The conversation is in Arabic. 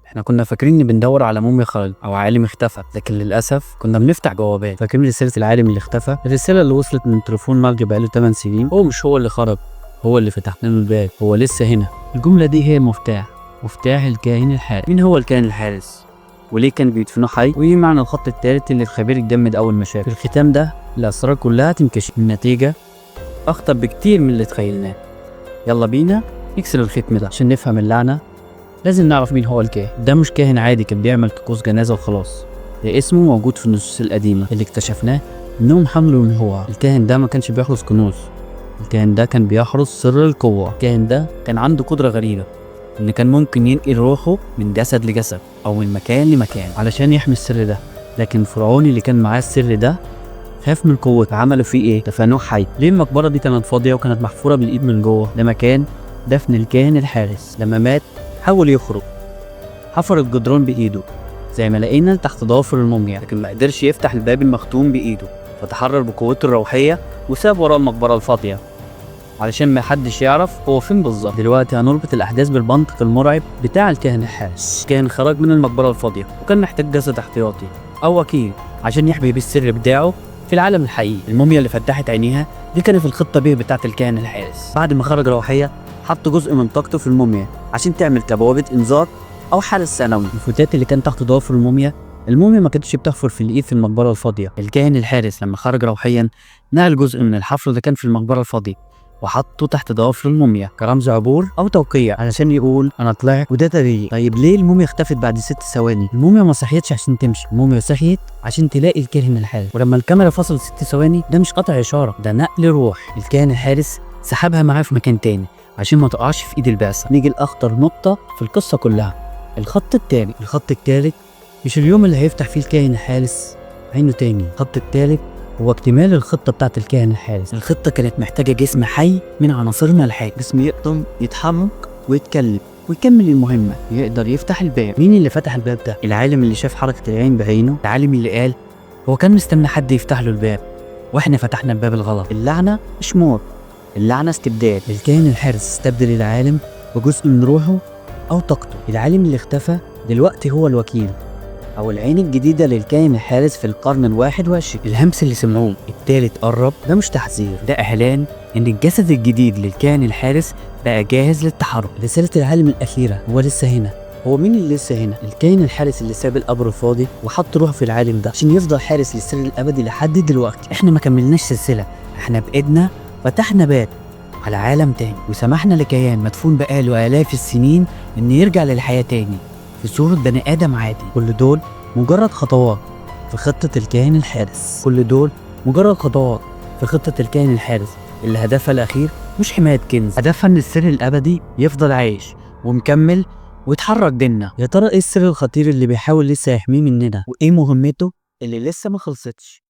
احنا كنا فاكرين ان بندور على موميا خالد او عالم اختفى، لكن للاسف كنا بنفتح جوابات. فاكرين رساله العالم اللي اختفى؟ الرساله اللي وصلت من تليفون مالجي بقاله 8 سنين. هو مش هو اللي خرج، هو اللي فتح لنا الباب، هو لسه هنا. الجمله دي هي المفتاح، مفتاح الكائن الحارس. مين هو الكائن الحارس؟ وليه كان بيدفنوه حي؟ وايه معنى الخط الثالث اللي الخبير اتجمد اول ما شافه؟ في الختام ده الاسرار كلها تنكشف. النتيجه اخطر بكتير من اللي تخيلناه. يلا بينا نكسر الختم ده عشان نفهم اللعنه. لازم نعرف مين هو الكاهن. ده مش كاهن عادي كان بيعمل طقوس جنازه وخلاص، ده اسمه موجود في النصوص القديمه اللي اكتشفناه انهم حملوا ان هو الكاهن ده ما كانش بيحرس كنوز، الكاهن ده كان بيحرس سر القوه. الكاهن ده كان عنده قدره غريبه ان كان ممكن ينقل روحه من جسد لجسد او من مكان لمكان علشان يحمي السر ده. لكن الفرعوني اللي كان معاه السر ده خاف من قوته. عملوا فيه ايه؟ دفنوه حي. ليه المقبره دي كانت فاضيه وكانت محفوره بالايد من جوه؟ ده مكان دفن الكاهن الحارس. لما مات حاول يخرج، حفر الجدران بايده زي ما لقينا تحت ضوافر الموميا، لكن ما قدرش يفتح الباب المختوم بايده، فتحرر بقوته الروحيه وساب وراه المقبره الفاضيه علشان ما حدش يعرف هو فين بالظبط. دلوقتي هنربط الاحداث بالمنطق المرعب بتاع الكاهن الحارس. كان خرج من المقبره الفاضيه وكان محتاج جسد احتياطي او وكيل عشان يحمي بيه السر بتاعه في العالم الحقيقي. الموميا اللي فتحت عينيها دي كانت في الخطه ب بتاعه الكاهن الحارس. بعد ما خرج روحيه حط جزء من طاقته في الموميا عشان تعمل كبوابه انذار او حارس ثانوي. الفتات اللي كان تحت ضوافر الموميا ما كانتش بتحفر في الايد في المقبره الفاضيه. الكاهن الحارس لما خرج روحيا نقل جزء من الحفر اللي كان في المقبره الفاضيه وحطه تحت ضوافر الموميا كرمز عبور او توقيع علشان يقول انا طلعت وده تاريخ. طيب ليه الموميا اختفت بعد 6 ثواني؟ الموميا ما صحيتش عشان تمشي، الموميا صحيت عشان تلاقي الكاهن الحارس. ولما الكاميرا فصلت 6 ثواني ده مش قطع اشاره، ده نقل روح. الكاهن الحارس سحبها معاه في مكان تاني عشان ما تقعش في ايد البعثه. نيجي لاخطر نقطه في القصه كلها، الخط التالت. الخط التالت مش اليوم اللي هيفتح فيه الكاهن الحارس عينه تاني. الخط التالت هو اكتمال الخطه بتاعت الكاهن الحارس. الخطه كانت محتاجه جسم حي من عناصرنا الحي، جسم يقدر يتحرك ويتكلم ويكمل المهمه، يقدر يفتح الباب. مين اللي فتح الباب ده؟ العالم اللي شاف حركه العين بعينه، العالم اللي قال هو كان مستني حد يفتح له الباب واحنا فتحنا الباب الغلط. اللعنه مش موت، اللعنه استبدال. الكاهن الحارس استبدل العالم بجزء من روحه او طاقته. العالم اللي اختفى دلوقتي هو الوكيل او العين الجديده للكائن الحارس في القرن ال21. الهمس اللي سمعوه التالت قرب ده مش تحذير، ده اعلان ان الجسد الجديد للكائن الحارس بقى جاهز للتحرك. رساله العالم الاخيره هو لسه هنا. هو مين اللي لسه هنا؟ الكائن الحارس اللي ساب القبر الفاضي وحط روحه في العالم ده عشان يفضل حارس للسر الابدي لحد دلوقتي. احنا ما كملناش سلسله، احنا بايدنا فتحنا باب على عالم تاني وسمحنا لكيان مدفون بقاله آلاف السنين ان يرجع للحياه تاني في صورة بني آدم عادي. كل دول مجرد خطوات في خطة الكائن الحارس. كل دول مجرد خطوات في خطة الكائن الحارس اللي هدفها الأخير مش حماية كنز، هدفها إن السر الأبدي يفضل عايش ومكمل ويتحرك بينا. يا ترى إيه السر الخطير اللي بيحاول لسه يحميه مننا؟ وإيه مهمته اللي لسه ما خلصتش؟